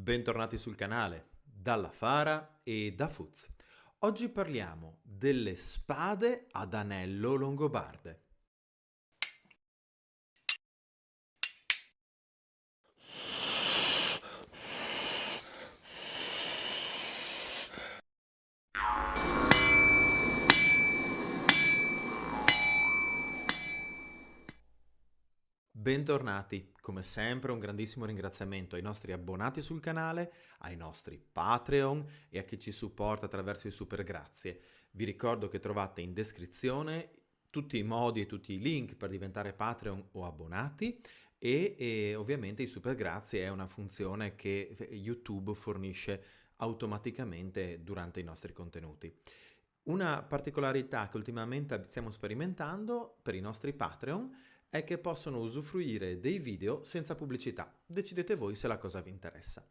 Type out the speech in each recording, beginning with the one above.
Bentornati sul canale, dalla Fara e da Fuz. Oggi parliamo delle spade ad anello longobarde. Bentornati, come sempre un grandissimo ringraziamento ai nostri abbonati sul canale, ai nostri Patreon e a chi ci supporta attraverso i super grazie. Vi ricordo che trovate in descrizione tutti i modi e tutti i link per diventare Patreon o abbonati e ovviamente i super grazie è una funzione che YouTube fornisce automaticamente durante i nostri contenuti. Una particolarità che ultimamente stiamo sperimentando per i nostri Patreon è che possono usufruire dei video senza pubblicità. Decidete voi se la cosa vi interessa.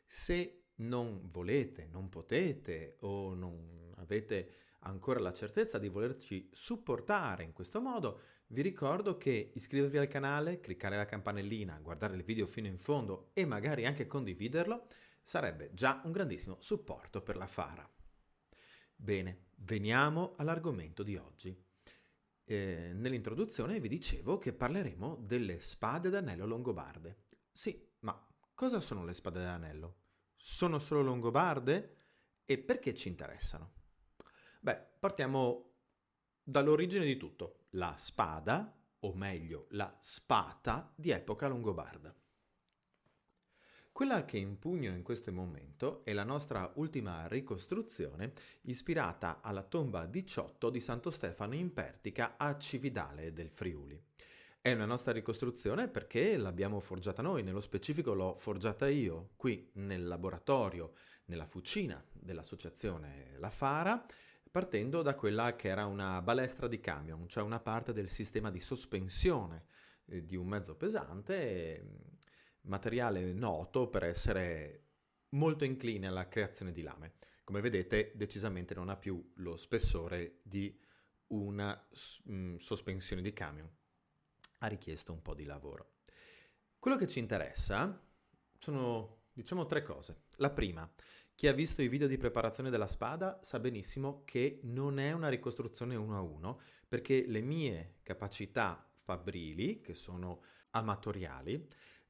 Se non volete, non potete o non avete ancora la certezza di volerci supportare in questo modo, vi ricordo che iscrivervi al canale, cliccare la campanellina, guardare il video fino in fondo e magari anche condividerlo sarebbe già un grandissimo supporto per la Fara. Bene, veniamo all'argomento di oggi. Nell'introduzione vi dicevo che parleremo delle spade d'anello longobarde. Sì, ma cosa sono le spade d'anello? Sono solo longobarde? E perché ci interessano? Beh, partiamo dall'origine di tutto. La spada, o meglio, la spata di epoca longobarda. Quella che impugno in questo momento è la nostra ultima ricostruzione ispirata alla tomba 18 di Santo Stefano in Pertica a Cividale del Friuli. È una nostra ricostruzione perché l'abbiamo forgiata noi, nello specifico l'ho forgiata io qui nel laboratorio, nella fucina dell'associazione La Fara, partendo da quella che era una balestra di camion, cioè una parte del sistema di sospensione di un mezzo pesante, materiale noto per essere molto incline alla creazione di lame. Come vedete, decisamente non ha più lo spessore di una sospensione di camion. Ha richiesto un po' di lavoro. Quello che ci interessa sono, diciamo, tre cose. La prima, chi ha visto i video di preparazione della spada sa benissimo che non è una ricostruzione uno a uno, perché le mie capacità fabbrili, che sono amatoriali,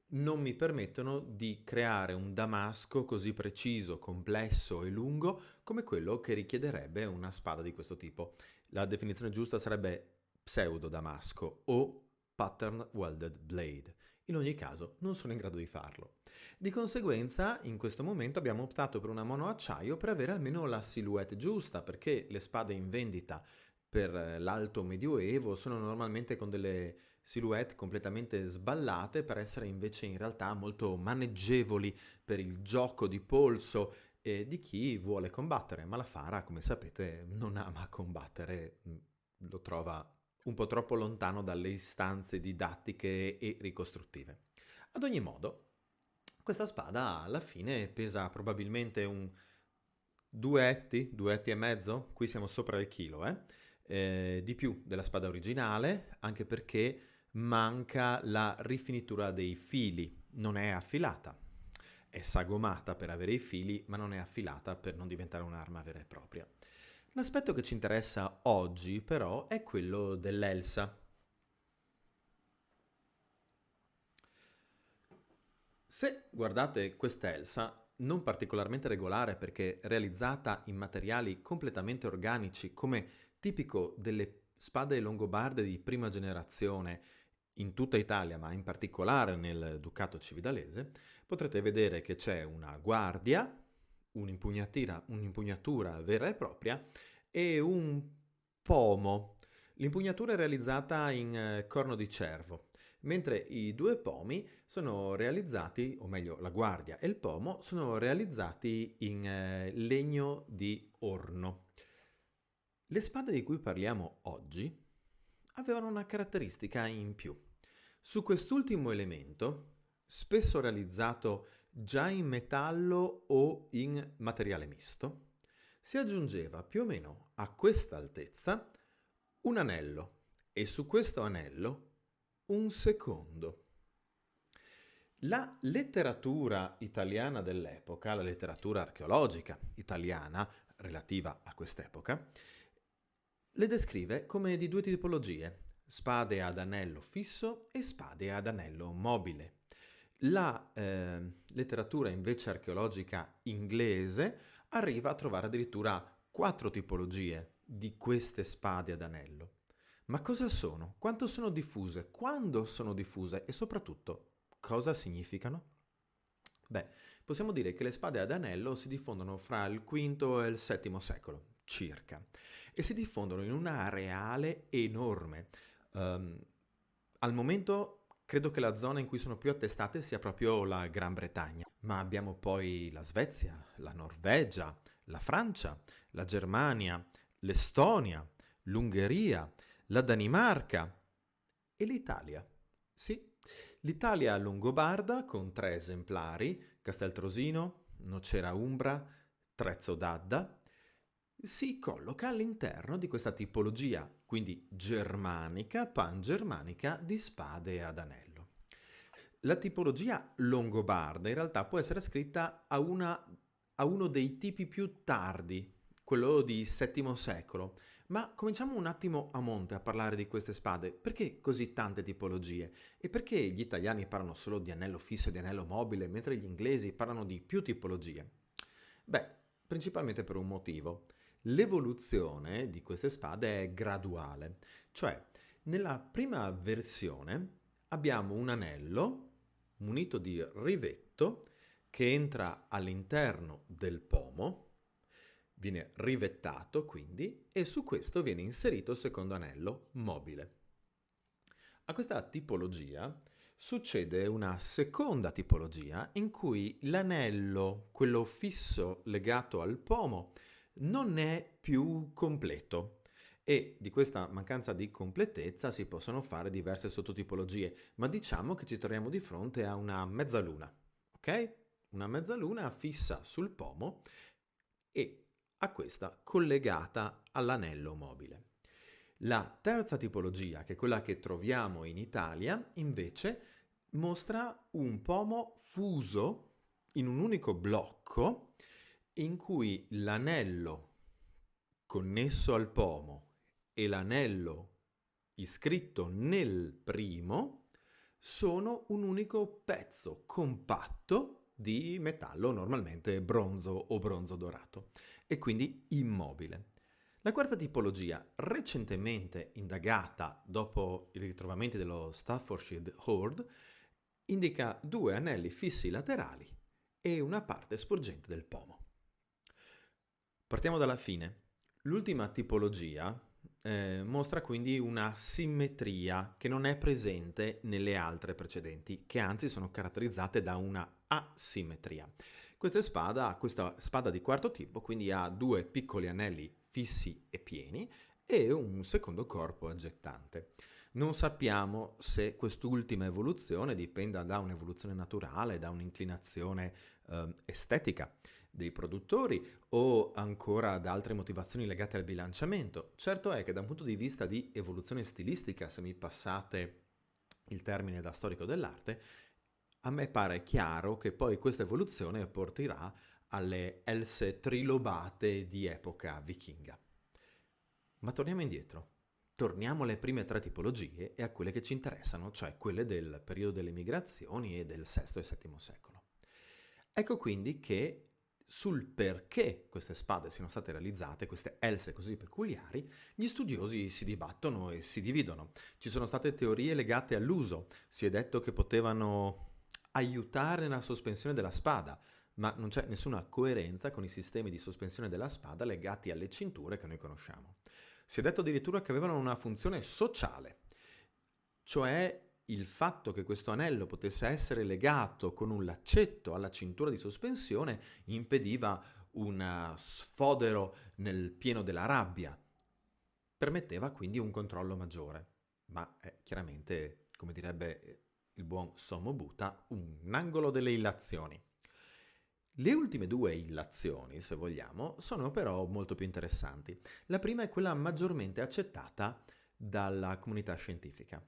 non mi permettono di creare un damasco così preciso, complesso e lungo come quello che richiederebbe una spada di questo tipo. La definizione giusta sarebbe pseudo damasco o pattern welded blade. In ogni caso, non sono in grado di farlo. Di conseguenza, in questo momento abbiamo optato per una monoacciaio per avere almeno la silhouette giusta, perché le spade in vendita per l'alto medioevo sono normalmente con delle silhouette completamente sballate per essere invece in realtà molto maneggevoli per il gioco di polso di chi vuole combattere, ma la Fara, come sapete, non ama combattere, lo trova un po' troppo lontano dalle istanze didattiche e ricostruttive. Ad ogni modo, questa spada alla fine pesa probabilmente un due etti e mezzo, qui siamo sopra il chilo, di più della spada originale, anche perché manca la rifinitura dei fili, non è affilata. È sagomata per avere i fili, ma non è affilata per non diventare un'arma vera e propria. L'aspetto che ci interessa oggi, però, è quello dell'Elsa. Se guardate quest'Elsa, non particolarmente regolare perché realizzata in materiali completamente organici, come tipico delle spade longobarde di prima generazione in tutta Italia, ma in particolare nel Ducato Cividalese, potrete vedere che c'è una guardia, un'impugnatura vera e propria e un pomo. L'impugnatura è realizzata in corno di cervo, mentre i due pomi sono realizzati, o meglio la guardia e il pomo, sono realizzati in legno di orno. Le spade di cui parliamo oggi avevano una caratteristica in più. Su quest'ultimo elemento, spesso realizzato già in metallo o in materiale misto, si aggiungeva più o meno a questa altezza un anello e su questo anello un secondo. La letteratura italiana dell'epoca, la letteratura archeologica italiana relativa a quest'epoca, le descrive come di due tipologie: spade ad anello fisso e spade ad anello mobile. La letteratura invece archeologica inglese arriva a trovare addirittura 4 tipologie di queste spade ad anello. Ma cosa sono? Quanto sono diffuse? Quando sono diffuse? E soprattutto, cosa significano? Beh, possiamo dire che le spade ad anello si diffondono fra il V e il VII secolo, circa, e si diffondono in un areale enorme. Ehm, Al momento credo che la zona in cui sono più attestate sia proprio la Gran Bretagna, ma abbiamo poi la Svezia, la Norvegia, la Francia, la Germania, l'Estonia, l'Ungheria, la Danimarca e l'Italia. Sì, l'Italia longobarda con 3 esemplari, Casteltrosino, Nocera Umbra, Trezzo d'Adda, si colloca all'interno di questa tipologia, quindi germanica, pangermanica, di spade ad anello. La tipologia longobarda in realtà può essere ascritta a uno dei tipi più tardi, quello di VII secolo. Ma cominciamo un attimo a monte a parlare di queste spade. Perché così tante tipologie? E perché gli italiani parlano solo di anello fisso e di anello mobile, mentre gli inglesi parlano di più tipologie? Beh, principalmente per un motivo. L'evoluzione di queste spade è graduale, cioè nella prima versione abbiamo un anello munito di rivetto che entra all'interno del pomo, viene rivettato quindi e su questo viene inserito il secondo anello mobile. A questa tipologia succede una seconda tipologia in cui l'anello, quello fisso legato al pomo, non è più completo e di questa mancanza di completezza si possono fare diverse sottotipologie, ma diciamo che ci troviamo di fronte a una mezzaluna, ok? Una mezzaluna fissa sul pomo e a questa collegata all'anello mobile. La terza tipologia, che è quella che troviamo in Italia, invece mostra un pomo fuso in un unico blocco in cui l'anello connesso al pomo e l'anello iscritto nel primo sono un unico pezzo compatto di metallo, normalmente bronzo o bronzo dorato, e quindi immobile. La quarta tipologia, recentemente indagata dopo i ritrovamenti dello Staffordshire Hoard, indica 2 anelli fissi laterali e una parte sporgente del pomo. Partiamo dalla fine. L'ultima tipologia mostra quindi una simmetria che non è presente nelle altre precedenti, che anzi sono caratterizzate da una asimmetria. Questa spada di quarto tipo quindi ha 2 piccoli anelli fissi e pieni e un secondo corpo aggettante. Non sappiamo se quest'ultima evoluzione dipenda da un'evoluzione naturale, da un'inclinazione estetica dei produttori o ancora da altre motivazioni legate al bilanciamento. Certo è che da un punto di vista di evoluzione stilistica, se mi passate il termine da storico dell'arte, a me pare chiaro che poi questa evoluzione porterà alle else trilobate di epoca vichinga. Ma torniamo indietro. Torniamo alle prime 3 tipologie e a quelle che ci interessano, cioè quelle del periodo delle migrazioni e del VI e VII secolo. Ecco quindi che sul perché queste spade siano state realizzate, queste else così peculiari, gli studiosi si dibattono e si dividono. Ci sono state teorie legate all'uso, si è detto che potevano aiutare nella sospensione della spada, ma non c'è nessuna coerenza con i sistemi di sospensione della spada legati alle cinture che noi conosciamo. Si è detto addirittura che avevano una funzione sociale, cioè il fatto che questo anello potesse essere legato con un laccetto alla cintura di sospensione impediva un sfodero nel pieno della rabbia, permetteva quindi un controllo maggiore, ma è chiaramente, come direbbe il buon Sommo Buddha, un angolo delle illazioni. Le ultime 2 illazioni, se vogliamo, sono però molto più interessanti. La prima è quella maggiormente accettata dalla comunità scientifica.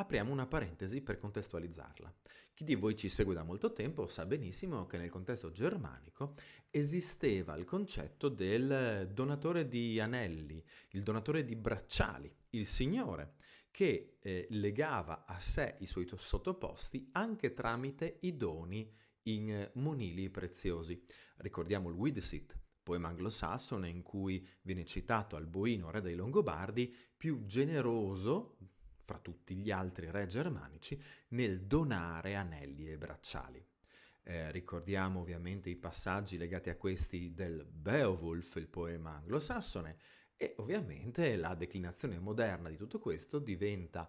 Apriamo una parentesi per contestualizzarla. Chi di voi ci segue da molto tempo sa benissimo che nel contesto germanico esisteva il concetto del donatore di anelli, il donatore di bracciali, il signore, che legava a sé i suoi sottoposti anche tramite i doni in monili preziosi. Ricordiamo il Widesit, poema anglosassone in cui viene citato Alboino, re dei Longobardi, più generoso fra tutti gli altri re germanici nel donare anelli e bracciali. Ricordiamo ovviamente i passaggi legati a questi del Beowulf, il poema anglosassone, e ovviamente la declinazione moderna di tutto questo diventa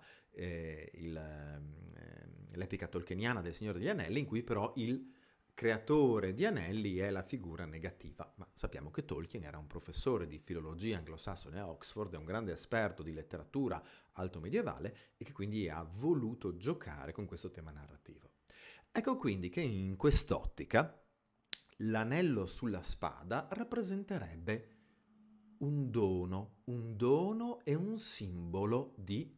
l'epica tolkieniana del Signore degli Anelli, in cui però il creatore di anelli è la figura negativa, ma sappiamo che Tolkien era un professore di filologia anglosassone a Oxford, è un grande esperto di letteratura alto medievale e che quindi ha voluto giocare con questo tema narrativo. Ecco quindi che in quest'ottica l'anello sulla spada rappresenterebbe un dono e un simbolo di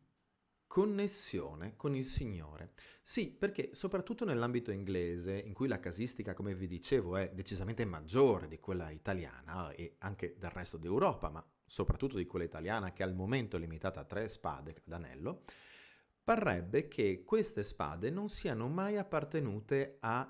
connessione con il Signore. Sì, perché soprattutto nell'ambito inglese, in cui la casistica, come vi dicevo, è decisamente maggiore di quella italiana e anche del resto d'Europa, ma soprattutto di quella italiana che al momento è limitata a 3 spade ad anello, parrebbe che queste spade non siano mai appartenute a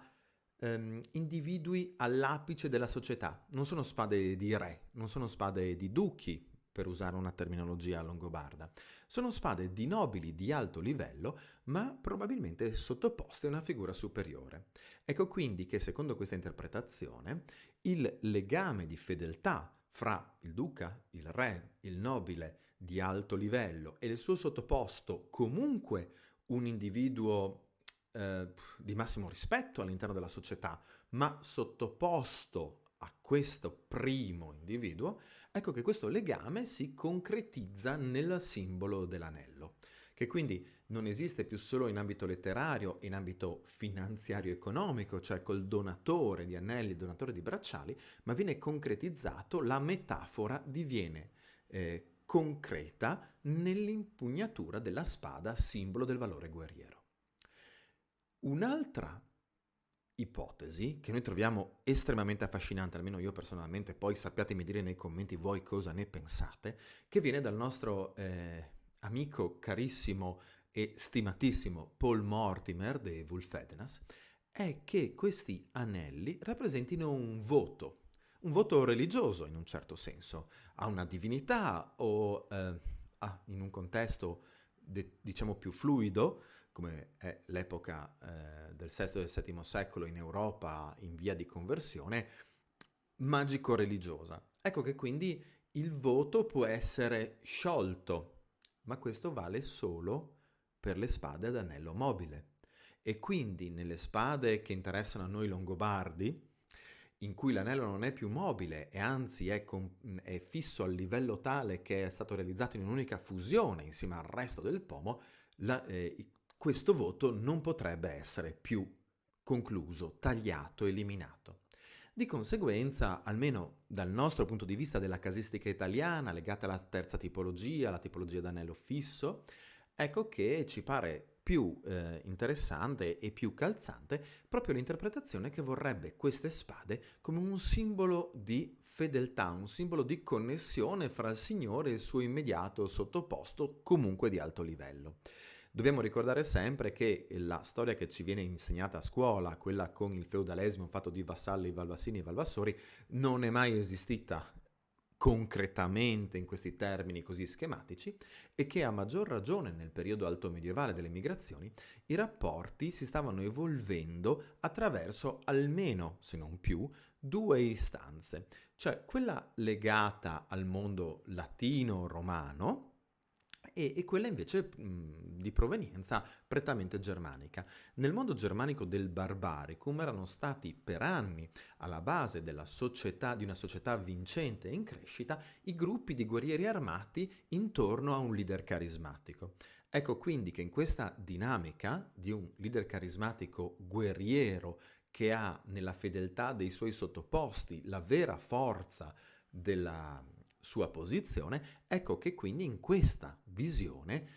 individui all'apice della società. Non sono spade di re, non sono spade di duchi, per usare una terminologia longobarda. Sono spade di nobili di alto livello, ma probabilmente sottoposte a una figura superiore. Ecco quindi che, secondo questa interpretazione, il legame di fedeltà fra il duca, il re, il nobile di alto livello e il suo sottoposto, comunque un individuo di massimo rispetto all'interno della società, ma sottoposto a questo primo individuo, ecco che questo legame si concretizza nel simbolo dell'anello, che quindi non esiste più solo in ambito letterario e in ambito finanziario economico, cioè col donatore di anelli, il donatore di bracciali, ma viene concretizzato, la metafora diviene concreta nell'impugnatura della spada, simbolo del valore guerriero. Un'altra ipotesi che noi troviamo estremamente affascinante, almeno io personalmente, poi sappiatemi dire nei commenti voi cosa ne pensate, che viene dal nostro amico carissimo e stimatissimo Paul Mortimer di Wulfedenas, è che questi anelli rappresentino un voto religioso in un certo senso, a una divinità o in un contesto diciamo più fluido, come è l'epoca del VI e del VII secolo in Europa in via di conversione, magico-religiosa. Ecco che quindi il voto può essere sciolto, ma questo vale solo per le spade ad anello mobile. E quindi nelle spade che interessano a noi longobardi, in cui l'anello non è più mobile e anzi è fisso al livello tale che è stato realizzato in un'unica fusione insieme al resto del pomo, questo voto non potrebbe essere più concluso, tagliato, eliminato. Di conseguenza, almeno dal nostro punto di vista della casistica italiana, legata alla terza tipologia, la tipologia d'anello fisso, ecco che ci pare più interessante e più calzante proprio l'interpretazione che vorrebbe queste spade come un simbolo di fedeltà, un simbolo di connessione fra il Signore e il suo immediato sottoposto, comunque di alto livello. Dobbiamo ricordare sempre che la storia che ci viene insegnata a scuola, quella con il feudalesimo fatto di vassalli, valvassini e valvassori, non è mai esistita concretamente in questi termini così schematici e che a maggior ragione nel periodo alto medievale delle migrazioni i rapporti si stavano evolvendo attraverso almeno, se non più, 2 istanze, cioè quella legata al mondo latino-romano e quella invece di provenienza prettamente germanica. Nel mondo germanico del Barbaricum erano stati per anni alla base della società, di una società vincente e in crescita, i gruppi di guerrieri armati intorno a un leader carismatico. Ecco quindi che in questa dinamica di un leader carismatico guerriero che ha nella fedeltà dei suoi sottoposti la vera forza della sua posizione, ecco che quindi in questa visione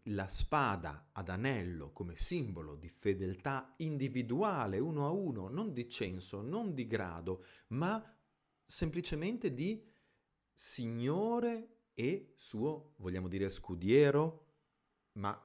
la spada ad anello come simbolo di fedeltà individuale, uno a uno, non di censo, non di grado, ma semplicemente di signore e suo, vogliamo dire, scudiero, ma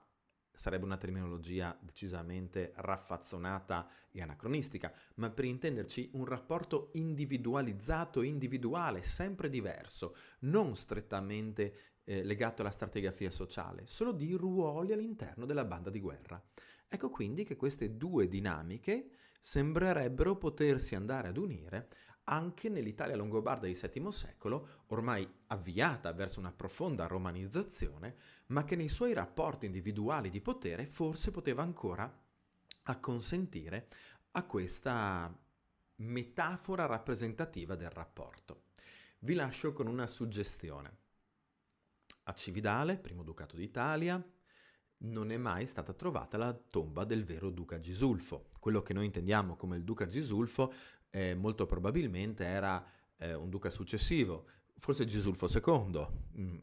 sarebbe una terminologia decisamente raffazzonata e anacronistica, ma per intenderci un rapporto individualizzato e individuale, sempre diverso, non strettamente legato alla stratigrafia sociale, solo di ruoli all'interno della banda di guerra. Ecco quindi che queste due dinamiche sembrerebbero potersi andare ad unire anche nell'Italia longobarda di VII secolo, ormai avviata verso una profonda romanizzazione, ma che nei suoi rapporti individuali di potere forse poteva ancora acconsentire a questa metafora rappresentativa del rapporto. Vi lascio con una suggestione. A Cividale, primo ducato d'Italia, non è mai stata trovata la tomba del vero duca Gisulfo. Quello che noi intendiamo come il duca Gisulfo molto probabilmente era un duca successivo, forse Gisulfo II,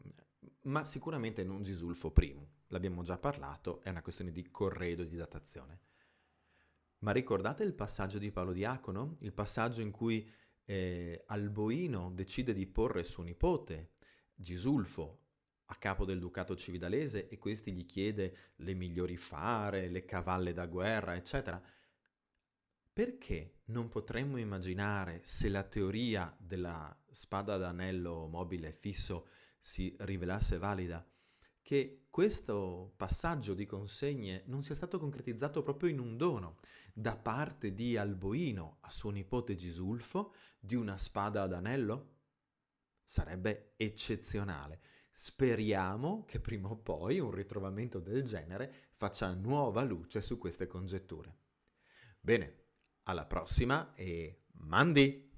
ma sicuramente non Gisulfo I. L'abbiamo già parlato, è una questione di corredo e di datazione. Ma ricordate il passaggio di Paolo Diacono? Il passaggio in cui Alboino decide di porre suo nipote, Gisulfo, a capo del ducato cividalese e questi gli chiede le migliori fare, le cavalle da guerra, eccetera. Perché non potremmo immaginare, se la teoria della spada d'anello mobile e fisso si rivelasse valida, che questo passaggio di consegne non sia stato concretizzato proprio in un dono da parte di Alboino a suo nipote Gisulfo di una spada ad anello? Sarebbe eccezionale. Speriamo che prima o poi un ritrovamento del genere faccia nuova luce su queste congetture. Bene, alla prossima e mandi!